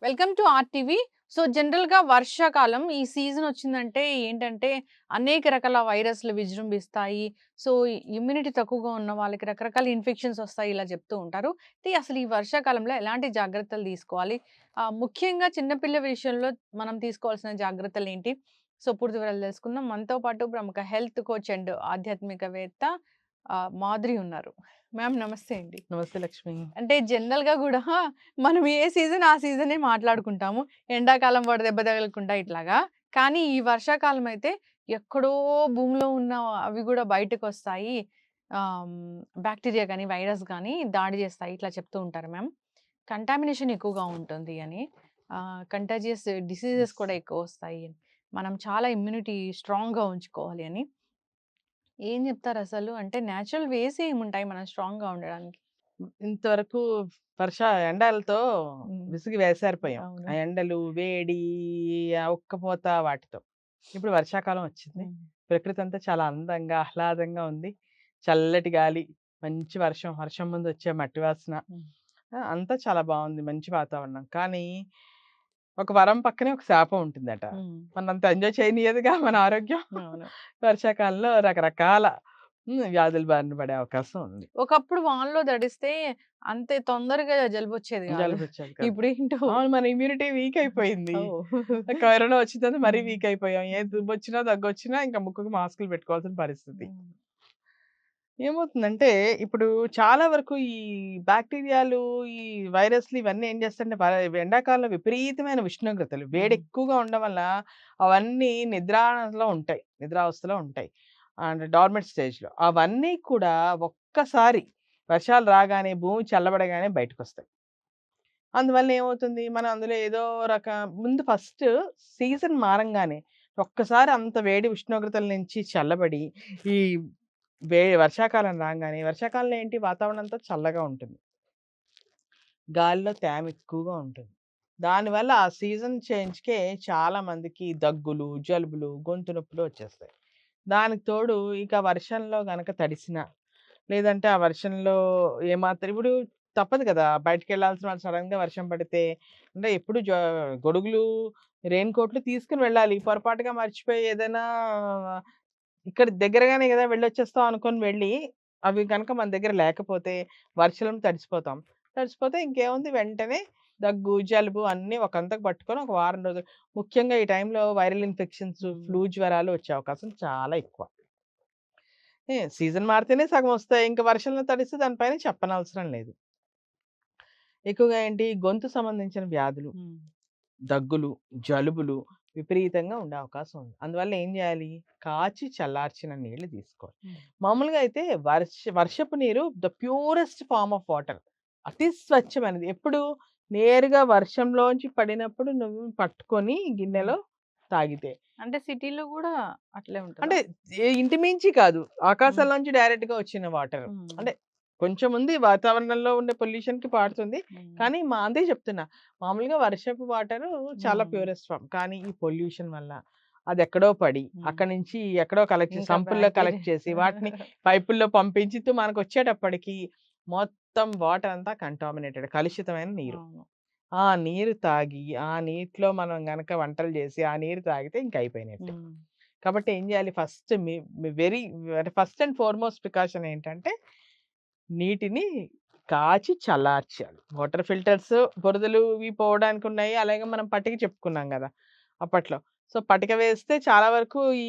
Welcome to RTV. So, జనరల్‌గా వర్షాకాలం ఈ సీజన్ వచ్చిందంటే ఏంటంటే, అనేక రకాల వైరస్‌లు విజృంభిస్తాయి. సో, ఇమ్యూనిటీ తక్కువగా ఉన్న వాళ్ళకి రకరకాల ఇన్ఫెక్షన్స్ వస్తాయి ఇలా చెప్తూ ఉంటారు. అయితే అసలు ఈ వర్షాకాలంలో ఎలాంటి జాగ్రత్తలు తీసుకోవాలి? ముఖ్యంగా చిన్న పిల్లల విషయంలో మనం తీసుకోవాల్సిన జాగ్రత్తలేంటి? సో, పూర్తి వివరాలు తెలుసుకుందాం. మనతో పాటు ప్రముఖ హెల్త్ కోచ్ అండ్ ఆధ్యాత్మికవేత్త మాధురి ఉన్నారు. మ్యామ్ నమస్తే అండి. నమస్తే లక్ష్మి. అంటే జనరల్‌గా గూడా మనం ఏ సీజన్ ఆ సీజనే మాట్లాడుకుంటాము. ఎండాకాలం వడదెబ్బ తగలకుండా ఇట్లాగా. కానీ ఈ వర్షాకాలం అయితే ఎక్కడో భూమిలో ఉన్న అవి గూడా బయటకొస్తాయి. బాక్టీరియా గాని, వైరస్ గాని దాడి చేస్తాయి. ఇట్లా చెప్తూ ఉంటారు మ్యామ్. కంటామినేషన్ ఎక్కువగా ఉంటుంది అని. Contagious diseases yes. కూడా ఎక్కువొస్తాయి అని. మనం చాలా ఇమ్యూనిటీ స్ట్రాంగ్‌గా ఉంచుకోవాలి అని. ఏం చెప్తారసలు? అంటే నేచురల్ వేస్ ఏముంటాయి మనం స్ట్రాంగ్‌గా ఉండడానికి? ఇంతవరకు ఎండలతో హ్మ్. విసిగి వేసారిపోయాం. అవును. ఆ ఎండలు, వేడి, ఆ ఉక్కపోత వాటితో. ఇప్పుడు వర్షాకాలం వచ్చింది. హ్మ్. ప్రకృతి అంతా చాలా అందంగా, ఆహ్లాదంగా ఉంది. చల్లటి గాలి, మంచి వర్షం, వర్షం ముందు వచ్చే మట్టి వాసన. హ్మ్. అంతా చాలా బావుంది. మంచి వాతావరణం. కానీ ఒక వరం పక్కనే ఒక శాపం ఉంటుందట. హ్మ్. మనంత ఎంజాయ్ చేయనీయదుగా మన ఆరోగ్యం. అవును. వర్షాకాలంలో రకరకాల వ్యాధుల బారిన పడే అవకాశం ఉంది. ఒకప్పుడు వానలో తడిస్తే అంతే తొందరగా జలుబొచ్చేది గాదు. జలుబొచ్చేది కాదు. ఇప్పుడేంటో అవును. మన ఇమ్యూనిటీ వీక్ అయిపోయింది. ఓహ్! కరోనా వచ్చిన తర్వాత మరీ హ్మ్. వీక్ అయిపోయాం. ఏ దుబ్బొచ్చినా, దగ్గొచ్చినా ఇంక ముక్కుకి మాస్కులు పెట్టుకోవాల్సిన పరిస్థితి. హ్మ్. ఏమవుతుందంటే, ఇప్పుడు చాలా వరకు ఈ బాక్టీరియాలు, ఈ వైరస్‌లు ఇవన్నీ ఏం చేస్తాయంటే, ఎండాకాలంలో విపరీతమైన ఉష్ణోగ్రతలు, వేడి హ్మ్. ఎక్కువగా ఉండడం వల్ల అవన్నీ నిద్రాలో ఉంటాయి. నిద్రావస్థలో ఉంటాయి. అండ్ డార్మెంట్ స్టేజ్‌లో. అవన్నీ కూడా ఒక్కసారి వర్షాలు రాగానే, భూమి చల్లబడగానే బయటకొస్తాయి. అందువల్ల ఏమవుతుంది, మనం అందులో ఏదో రక ముందు ఫస్ట్ సీజన్ మారంగానే ఒక్కసారి అంత వేడి ఉష్ణోగ్రతల నుంచి చల్లబడి, ఈ వర్షాకాలం రాంగానే వర్షాకాలంలో ఏంటి వాతావరణం అంతా చల్లగా ఉంటుంది. గాలిలో తేమ ఎక్కువగా ఉంటుంది. దానివల్ల ఆ సీజన్ చేంజ్‌కే చాలా మందికి దగ్గులు, జలుబులు, గొంతు నొప్పులు వచ్చేస్తాయి. దానికి తోడు ఇక వర్షంలో గనక తడిసినా, లేదంటే ఆ వర్షంలో ఏమాత్రం ఇప్పుడు తప్పదు కదా! బయటికెళ్ళాల్సిన వాళ్ళు సడెన్‌గా వర్షం పడితే అంటే ఎప్పుడు గొడుగులు, రెయిన్ కోట్లు తీసుకొని వెళ్ళాలి. పొరపాటుగా మర్చిపోయి ఏదైనా ఇక్కడ దగ్గరగానే గదా! వెళ్ళొచ్చేస్తాం అనుకోని వెళ్ళి, అవి గనక మన దగ్గర లేకపోతే వర్షంలో తడిసిపోతాం. తడిసిపోతే ఇంకేముంది వెంటనే దగ్గు, జలుబు అన్నీ ఒకంతకు పట్టుకొని ఒక వారం రోజులు ముఖ్యంగా ఈ టైంలో వైరల్ ఇన్ఫెక్షన్స్, హ్మ్. ఫ్లూ జ్వరాలు వచ్చే అవకాశం చాలా ఎక్కువ. సీజన్ మారితేనే సగం వస్తాయి. ఇంక వర్షంలో తడిస్తే దాని పైన చెప్పనవసరం లేదు. ఎక్కువగా ఏంటి గొంతు సంబంధించిన వ్యాధులు, హ్మ్. దగ్గులు, జలుబులు విపరీతంగా ఉండే అవకాశం ఉంది. అందువల్ల ఏం జేయాలి? కాచి చల్లార్చిన నీళ్లు తీసుకోవాలి. హ్మ్. మామూలుగా అయితే వర్షపు నీరు the purest form of water. అతి స్వచ్ఛమైనది. ఎప్పుడు నేరుగా వర్షంలోంచి పడినప్పుడు నువ్వు పట్టుకొని హ్మ్. గిన్నెలో తాగితే. అంటే సిటీలో గూడా అట్లే ఉంటదా? అంటే ఇంటి మించి కాదు. హ్మ్. ఆకాశంలోంచి డైరెక్ట్‌గా వచ్చిన వాటర్. హ్మ్. అంటే కొంచెం ఉంది వాతావరణంలో ఉండే పొల్యూషన్‌కి పారుతుంది. హ్మ్. కానీ అదే చెప్తున్నా. మామూలుగా వర్షపు వాటరు చాలా హ్మ్. Purest form. కానీ ఈ పొల్యూషన్ వల్ల అదెక్కడో పడి, హ్మ్. అక్కడి నుంచి ఎక్కడో కలెక్ట్ చేసి ఇంకా సంపుల్లో కలెక్ట్ బాక్టీరియా చేసి, వాటిని పైపుల్లో పంపించి మనకొచ్చేటప్పటికి మొత్తం వాటర్ అంతా కంటామినేటెడ్ కలుషితమైన నీరు. అవును. ఆ నీరు తాగి, ఆ నీటిలో మనం గనక వంటలు చేసి, ఆ నీరు తాగితే ఇంక అయిపోయినట్టే. హ్మ్. కాబట్టి ఏం జేయాలి ఫస్ట్ మీ మీ వెరీ అంటే ఫస్ట్ అండ్ ఫార్‌మోస్ట్ ప్రికాషన్ ఏంటంటే, నీటిని కాచి చల్లార్చాలి. వాటర్ ఫిల్టర్స్ బురదలు ఇవి పోవడానికున్నాయి. అలాగే మనం పట్టిక చెప్పుకున్నాం గదా! అప్పట్లో. సో, పటిక వేస్తే చాలా వరకు ఈ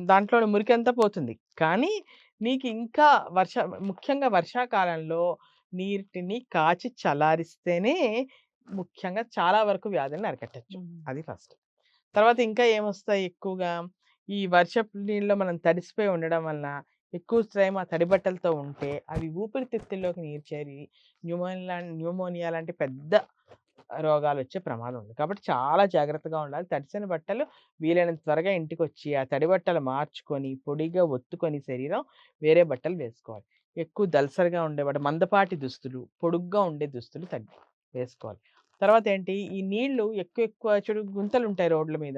దాంట్లోని మురికంతా పోతుంది. కానీ నీకింకా వర్ష ముఖ్యంగా వర్షాకాలంలో నీటిని కాచి చల్లారిస్తేనే ముఖ్యంగా చాలా వరకు వ్యాధుల్ని అరికట్టొచ్చు. హ్మ్. అది ఫస్ట్. తర్వాత ఇంకా ఏమొస్తాయి ఎక్కువగా, ఈ వర్షపు నీళ్ళలో మనం తడిసిపోయి ఉండడం వలన, ఎక్కువ టైం ఆ తడి బట్టలతో ఉంటే, అవి ఊపిరితిత్తుల్లోకి నీరు చేరి న్యూమోనియా లాంటి పెద్ద రోగాలొచ్చే ప్రమాదం ఉంది. కాబట్టి చాలా జాగ్రత్తగా ఉండాలి. తడిసిన బట్టలు వీలైనంత త్వరగా ఇంటికొచ్చి, ఆ తడి బట్టలు మార్చుకొని, పొడిగా ఒత్తుకొని శరీరం, వేరే బట్టలు వేసుకోవాలి. ఎక్కువ దళసరిగా మందపాటి దుస్తులు, పొడుగ్గా ఉండే దుస్తులు వేసుకోవాలి. తర్వాతేంటి, ఈ నీళ్ళు ఎక్కువ ఎక్కువ చూడు గుంతలుంటాయి రోడ్ల మీద.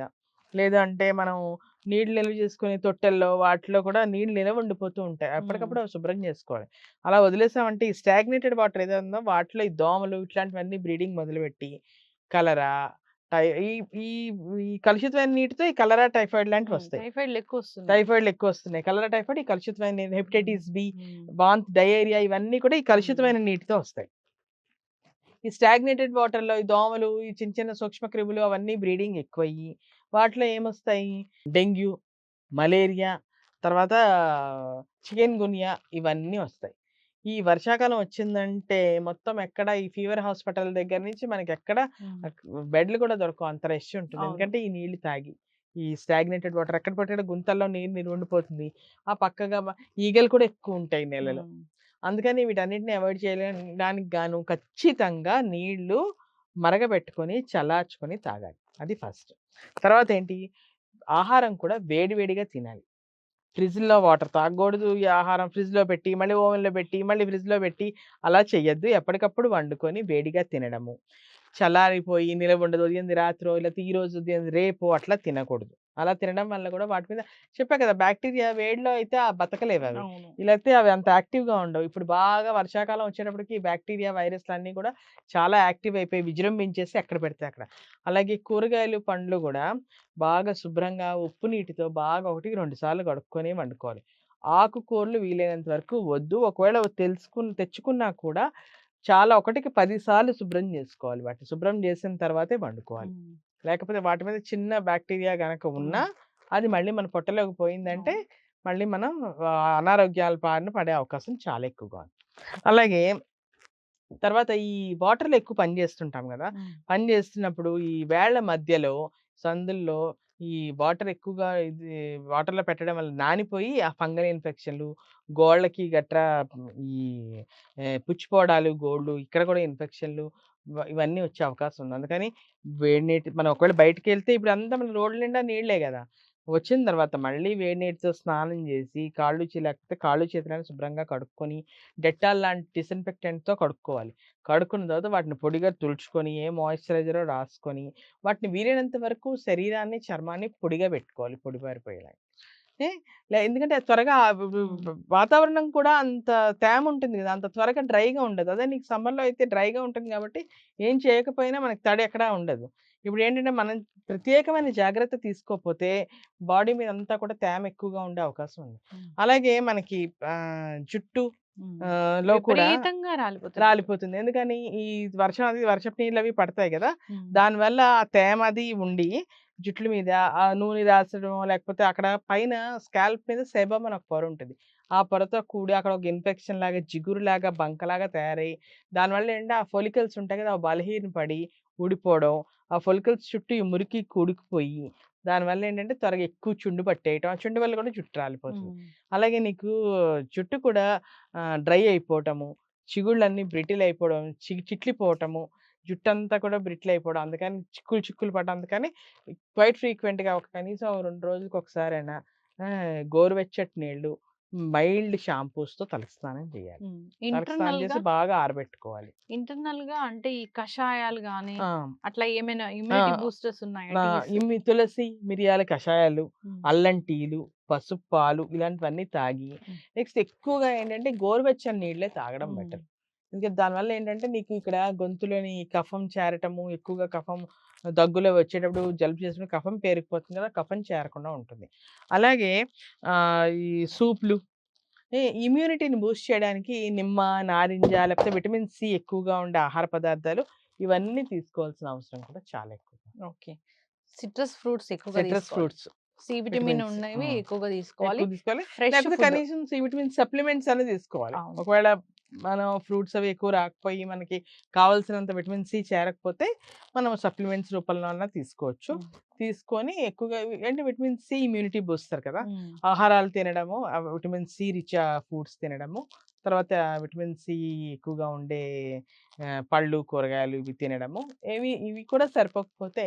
లేదంటే మనం నీళ్ళు నిల్వ చేసుకునే తొట్టెల్లో వాటిలో కూడా నీళ్ళు నిలవుండిపోతూ ఉంటాయి. హ్మ్. అప్పటికప్పుడు అవి శుభ్రం చేసుకోవాలి. అలా వదిలేసామంటే ఈ స్టాగ్నేటెడ్ వాటర్ ఏదో ఉందో వాటిలో ఈ దోమలు ఇట్లాంటివన్నీ బ్రీడింగ్ మొదలుపెట్టి కలరా, టై ఈ ఈ ఈ కలుషితమైన నీటితో ఈ కలరా, టైఫాయిడ్ లాంటివొస్తాయి. టైఫాయిడ్‌లు ఎక్కువొస్తున్నాయి. టైఫాయిడ్‌లు ఎక్కువొస్తున్నాయి. కలరా, టైఫాయిడ్ ఈ కలుషితమైన హ్మ్. హెపటైటిస్ బి, హ్మ్. వాంతి, డయేరియా ఇవన్నీ కూడా ఈ హ్మ్. కలుషితమైన నీటితో వస్తాయి. ఈ స్టాగ్నేటెడ్ వాటర్‌లో ఈ దోమలు, ఈ చిన్న చిన్న సూక్ష్మ క్రిములు అవన్నీ బ్రీడింగ్ ఎక్కువయ్యి, వాటిలో ఏమొస్తాయి? డెంగ్యూ, మలేరియా, తర్వాత చికెన్ గున్యా ఇవన్నీ వస్తాయి. ఈ వర్షాకాలం వచ్చిందంటే మొత్తం ఎక్కడ ఈ ఫీవర్ హాస్పిటల్ దగ్గర నుంచి మనకెక్కడ హ్మ్. బెడ్‌లు కూడా దొరకవు. అంత రష్ ఉంటుంది. అవును. ఎందుకంటే ఈ నీళ్లు తాగి. ఈ స్టాగ్నేటెడ్ వాటర్ ఎక్కడ పడితే అక్కడ గుంతల్లో నీరు నిలవుండిపోతుంది. ఆ పక్కగా ఈగలు కూడా ఎక్కువుంటాయి నీళ్ళలో. హ్మ్. అందుకని వీటన్నిటిని అవాయిడ్ చేయడానికి గాను ఖచ్చితంగా నీళ్ళు మరగబెట్టుకొని, చల్లార్చుకొని తాగాలి. అది ఫస్ట్. తర్వాతేంటి? ఆహారం కూడా వేడి వేడిగా తినాలి. ఫ్రిడ్జ్‌లో వాటర్ తాగకూడదు. ఈ ఆహారం ఫ్రిడ్జ్‌లో పెట్టి, మళ్ళీ ఓవెన్‌లో పెట్టి, మళ్ళీ ఫ్రిడ్జ్‌లో పెట్టి అలా చేయొద్దు. ఎప్పటికప్పుడు వండుకొని వేడిగా తినడము. చల్లారిపోయి నిలవుండదు. ఉదయంది రాత్రో లేకపోతే ఈరోజు ఉదయంది రేపో అట్లా తినకూడదు. అలా తినడం వల్ల కూడా వాటి మీద చెప్పా కదా! బాక్టీరియా వేడిలో అయితే బతకలేవవి. అవును. ఇలా అయితే అవి అంత యాక్టివ్‌గా ఉండవు. ఇప్పుడు బాగా వర్షాకాలం వచ్చేటప్పటికి బాక్టీరియా, వైరస్‌లన్నీ కూడా చాలా యాక్టివ్ అయిపోయి విజృంభించేసి ఎక్కడ పెడితే అక్కడ. అలాగే కూరగాయలు, పండ్లు గూడా బాగా శుభ్రంగా ఉప్పు నీటితో బాగా 1, 2 సార్లు కడుక్కొని వండుకోవాలి. ఆకుకూరలు వీలైనంత వరకు వద్దు. ఒకవేళ తెచ్చుకున్నా కూడా చాలా 1కి 10 సార్లు శుభ్రం జేసుకోవాలి వాటిని. శుభ్రం చేసిన తర్వాతే వండుకోవాలి. హ్మ్. లేకపోతే వాటి మీద చిన్న బాక్టీరియా గనక ఉన్నా, హ్మ్. అది మళ్ళీ మన పొట్టలోకి పోయిందంటే, అవును. మళ్ళీ మనం అనారోగ్యాల బారిన పడే అవకాశం చాలా ఎక్కువగా ఉంది. అలాగే తర్వాత ఈ వాటర్‌లో ఎక్కువ పని జేస్తుంటాం గదా! హ్మ్. పని జేస్తున్నప్పుడు ఈ వేళ్ళ మధ్యలో, సందుల్లో ఈ వాటర్ ఎక్కువగా వాటర్‌లో పెట్టడం వల్ల నానిపోయి ఆ ఫంగల్ ఇన్ఫెక్షన్‌లు, గోళ్ళకి గట్రా ఈ పుచ్చిపోవడాలు, గోళ్ళు ఇక్కడ గూడా ఇన్ఫెక్షన్‌లు ఇవన్నీ వచ్చే అవకాశం ఉంది. అందుకని వేడి నీటి మనం ఒకవేళ బయటికెళ్తే ఇప్పుడంతా మన రోడ్ల నిండా నీళ్ళే గదా! వచ్చిన తర్వాత మళ్ళీ వేడి నీటితో స్నానం జేసి, లేకపోతే కాళ్ళు చేతులను శుభ్రంగా కడుక్కొని, డెటాల్ లాంటి డిసిన్ఫెక్టెంట్‌తో కడుక్కోవాలి. కడుక్కున్న తర్వాత వాటిని పొడిగా తుడుచుకొని, ఏ మాయిశ్చరైజరో రాసుకొని, వాటిని వీలైనంత వరకు శరీరాన్ని, చర్మాన్ని పొడిగా పెట్టుకోవాలి. పొడి బారిపోయేలాగా. ఏ ఎందుకంటే అది త్వరగా హ్మ్. వాతావరణం కూడా అంత తేమ ఉంటుంది గదా! అంత త్వరగా డ్రైగా ఉండదు. అదే నీకు సమ్మర్‌లో అయితే డ్రైగా ఉంటుంది గాబట్టి, ఏం చేయకపోయినా మనకి తడి ఎక్కడా ఉండదు. ఇప్పుడేంటంటే మనం ప్రత్యేకమైన జాగ్రత్త తీసుకోపోతే బాడీ మీదంతా కూడా తేమ ఎక్కువగా ఉండే అవకాశం ఉంది. హ్మ్. అలాగే మనకి జుట్టు హ్మ్. లో కూడా విపరీతంగా రాలిపోతాయి జుట్టు. రాలిపోతుంది. ఎందుకని ఈ వర్షపు నీళ్ళవి పడతాయి గదా! హ్మ్. దానివల్ల ఆ తేమ అది ఉండి జుట్ల మీద ఆ నూనె రాసడమో లేకపోతే అక్కడ పైన స్కాల్ప్ మీద సేబమ్ అని ఒక పొర ఉంటది. ఆ పొరతో కూడి అక్కడ ఒక ఇన్ఫెక్షన్ లాగా, జిగురులాగా, బంకలాగా తయారయ్యి దానివల్ల ఏంటంటే ఆ ఫొలికల్స్ ఉంటాయి కదా! అవి బలహీనపడి ఊడిపోవడం, ఆ ఫొలికల్స్ చుట్టూ ఈ మురికి కూడుకుపోయి దానివల్ల ఏంటంటే త్వరగా ఎక్కువ చుండు పట్టేయటం. ఆ చుండు వల్ల కూడా జుట్టు రాలిపోతుంది. హ్మ్. అలాగే నీకు జుట్టు కూడా డ్రై అయిపోవటము, చిగుళ్ళన్నీ బ్రిటిల్ అయిపోవడం, చిట్లిపోవటము, జుట్టంతా కూడా బ్రిటిల్ అయిపోవడం. అందుకని చిక్కులు చిక్కులు పడడం. అందుకని క్వైట్ ఫ్రీక్వెంట్‌గా ఒక కనీసం 2 రోజులకొకసారైనా గోరువెచ్చటి నీళ్ళు, మైల్డ్ షాంపూస్‌తో తలస్నానం చేయాలి. హ్మ్. తలస్నానం ఇంటర్నల్‌గా చేసి బాగా ఆరబెట్టుకోవాలి. ఇంటర్నల్‌గా అంటే ఈ కషాయాలు గాని, ఆ! అట్లా ఏమైనా ఆ! ఇమ్యూనిటీ బూస్టర్స్ ఉన్నాయా? నా టీస్? తులసి, మిరియాల కషాయాలు, హ్మ్. అల్లం టీలు, పసుపు పాలు ఇలాంటివన్నీ తాగి, హ్మ్. నెక్స్ట్ ఎక్కువగా ఏంటంటే గోరువెచ్చని నీళ్ళే తాగడం హ్మ్. బెటర్. ఎందుకంటే దానివల్ల ఏంటంటే నీకు ఇక్కడ గొంతులోని కఫం చేరటము, ఎక్కువగా కఫం దగ్గులో వచ్చేటప్పుడు జలుబు చేసినప్పుడు కఫం పేరుకుపోతుంది కదా! కఫం చేరకుండా ఉంటుంది. అలాగే ఈ సూప్‌లు ఇమ్యూనిటీని బూస్ట్ చేయడానికి నిమ్మ, నారింజ లేకపోతే విటమిన్ సి ఎక్కువగా ఉండే ఆహార పదార్థాలు ఇవన్నీ తీసుకోవాల్సిన అవసరం కూడా చాలా ఎక్కువ. ఓకే. సిట్రస్ ఫ్రూట్స్ ఎక్కువగా సిట్రస్ తీసుకోవాలి. ఫ్రూట్స్. C vitamin vitamins. ఉన్నవి ఎక్కువగా తీసుకోవాలి. ఎక్కువ తీసుకోవాలి. ఫ్రెష్ లేకపోతే ఫుడ్. కనీసం సి విటమిన్ సప్లిమెంట్స్ అన్నా తీసుకోవాలి. అవును. ఒకవేళ మనం ఫ్రూట్స్ అవి ఎక్కువ రాకపోయి మనకి కావాల్సినంత విటమిన్ సి చేరకపోతే మనం సప్లిమెంట్స్ రూపంలో అన్నా తీసుకోవచ్చు. హ్మ్. తీసుకొని ఎక్కువగా ఏంటి విటమిన్ సి ఇమ్యూనిటీ బూస్టర్ కదా! హ్మ్. ఆహారాలు తినడము, విటమిన్ సి రిచ్ ఫుడ్స్ తినడము, తర్వాత విటమిన్ సి ఎక్కువగా ఉండే పళ్ళు, కూరగాయలు ఇవి తినడము. ఇవి కూడా సరిపోకపోతే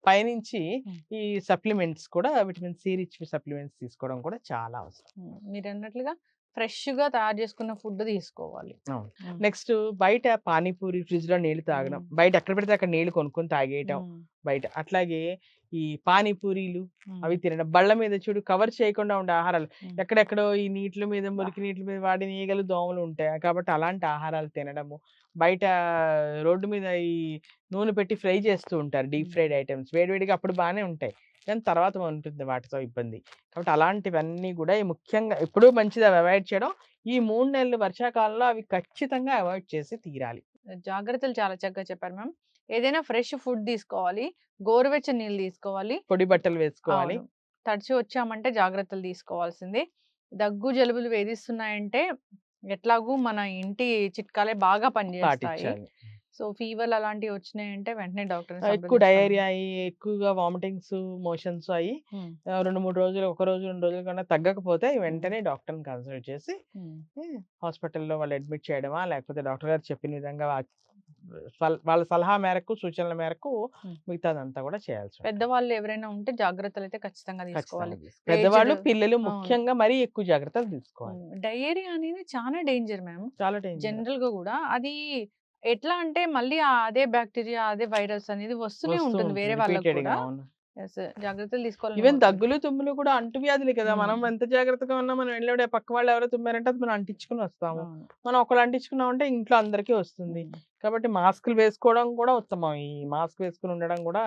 పైనుంచి హ్మ్. ఈ సప్లిమెంట్స్ కూడా విటమిన్ సి రిచ్ సప్లిమెంట్స్ తీసుకోవడం కూడా చాలా అవసరం. హ్మ్. మీరన్నట్లుగా ఫ్రెష్‌గా తయారు చేసుకున్న ఫుడ్ తీసుకోవాలి. అవును. హ్మ్. నెక్స్ట్ బయట పానీపూరి ఫ్రిడ్జ్‌లో నీళ్లు తాగడం. హ్మ్. బయట ఎక్కడ పెడితే అక్కడ నీళ్లు కొనుక్కొని తాగేయటం హ్మ్. బయట. అట్లాగే ఈ పానీపూరీలు హ్మ్. అవి తినడం. బల్ల మీద చూడు కవర్ చేయకుండా ఉండే ఆహారాలు. హ్మ్. ఎక్కడెక్కడో ఈ నీట్ల మీద, మురికి నీట్ల మీద వాడిన ఈగలు, దోమలు ఉంటాయి. కాబట్టి అలాంటి ఆహారాలు తినడము. బయట రోడ్డు మీద ఈ నూనె పెట్టి ఫ్రై చేస్తూ ఉంటారు. డీప్ హ్మ్. Fried items. వేడివేడిగా అప్పుడు బానే ఉంటాయి. కానీ తర్వాత ఉంటుంది వాటితో ఇబ్బంది. కాబట్టి అలాంటివన్నీ గూడా ముఖ్యంగా ఎప్పుడూ మంచిది అవి అవాయిడ్ చేయడం. ఈ 3 నెలలు వర్షాకాలంలో అవి ఖచ్చితంగా అవాయిడ్ చేసి తీరాలి. జాగ్రత్తలు చాలా చక్కగా చెప్పారు మ్యామ్. ఏదైనా ఫ్రెష్ ఫుడ్ తీసుకోవాలి. గోరువెచ్చని నీళ్ళు తీసుకోవాలి. పొడి బట్టలు వేసుకోవాలి. అవును. తడిచి వచ్చామంటే జాగ్రత్తలు తీసుకోవాల్సిందే. దగ్గు, జలుబులు వేధిస్తున్నాయంటే ఎట్లాగూ మన ఇంటి చిట్కాలే బాగా పనిచేస్తాయి. పాటించాలి. సో, ఫీవర్‌లు అలాంటివి వచ్చినాయంటే వెంటనే డాక్టర్‌ని ఎక్కువ సంప్రదించడం. డయేరియా అయ్యి, ఎక్కువగా వామిటింగ్స్, మోషన్స్ అయ్యి హ్మ్. 2, 3 రోజులు, ఒక రోజు, 2 రోజుల కన్నా తగ్గకపోతే హ్మ్. వెంటనే డాక్టర్‌ని కన్సల్ట్ చేసి హ్మ్. హాస్పిటల్‌లో వాళ్ళు అడ్మిట్ చేయడమా, లేకపోతే డాక్టర్ గారు చెప్పిన విధంగా వాళ్ళ సలహా మేరకు, సూచనల మేరకు హ్మ్. మిగతాదంతా కూడా చేయాల్సి ఉంటుంది. పెద్దవాళ్ళు ఎవరైనా ఉంటే జాగ్రత్తలైతే ఖచ్చితంగా తీసుకోవాలి. ఖచ్చితంగా పెద్దవాళ్ళు, ఏజ్డ్ పిల్లలు అవును. ముఖ్యంగా మరీ ఎక్కువ జాగ్రత్తలు తీసుకోవాలి. డయేరియా అనేది చాలా డేంజర్ మ్యామ్. చాలా డేంజర్. జనరల్‌గా గూడా. అది ఎట్లా అంటే మళ్ళీ అదే బాక్టీరియా, అదే వైరస్ అనేది వస్తూనే వస్తూ ఉంటుంది ఉంటుంది వేరే వాళ్ళకి రిపీటెడ్‌గా. కూడా. అవును. యెస్. జాగ్రత్తలు తీసుకోవాలని ఈవెన్ కోరుకుంటున్నా. దగ్గులు, తుమ్ములు కూడా అంటువ్యాధులే కదా! మనం హ్మ్. ఎంత జాగ్రత్తగా ఉన్నా మనం వెళ్ళినప్పుడు పక్క వాళ్ళు ఎవరో తుమ్మారంటే అది మనం అంటించుకొని వస్తాము. అవును. మనం ఒకళ్ళు అంటించుకున్నామంటే ఇంట్లో అందరికీ వస్తుంది. హ్మ్. కాబట్టి మాస్కులు వేసుకోవడం కూడా ఉత్తమం. ఈ మాస్క్ వేసుకొని ఉండడం కూడా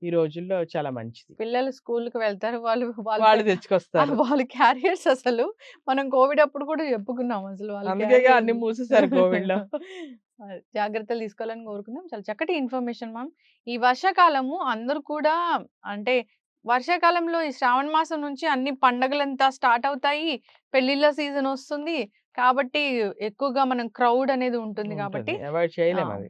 ఈ రోజుల్లో చాలా మంచిది. పిల్లలు స్కూలుకి వెళ్తారు. వాళ్ళు వాళ్ళు వాళ్ళు తెచ్చుకొస్తారు. వాళ్ళు క్యారియర్స్ అసలు మనం కోవిడ్ అప్పుడు కూడా చెప్పుకున్నాం అసలు వాళ్ళు అందుకేగా అన్ని క్యారియర్స్. మూసేసారు కోవిడ్‌లో. జాగ్రత్తలు తీసుకోవాలని కోరుకుందాం. చాలా చక్కటి ఇన్ఫర్మేషన్ మ్యామ్. ఈ వర్షాకాలము అందరూ కూడా అంటే వర్షాకాలంలో ఈ శ్రావణ మాసం నుంచి అన్ని పండగలంతా స్టార్ట్ అవుతాయి. పెళ్ళిళ్ళ సీజన్ ఒస్తుంది. కాబట్టి ఎక్కువగా మనం క్రౌడ్ అనేది ఉంటుంది కాబట్టి ఉంటుంది. అవాయిడ్ ఆ! చేయలేమది.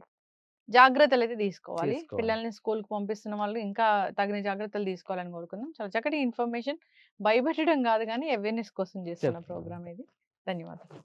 జాగ్రత్తలైతే తీసుకోవాలి. తీసుకోవాలి. పిల్లల్ని స్కూలుకి పంపిస్తున్న వాళ్ళు ఇంకా తగిన జాగ్రత్తలు తీసుకోవాలని కోరుకుందాం. చాలా చక్కటి ఇన్ఫర్మేషన్ భయపెట్టడం గాదు గానీ అవేర్‌నెస్ కోసం చేస్తున్న చెప్తున్నాను. ప్రోగ్రామ్ ఇది. ధన్యవాదాలు.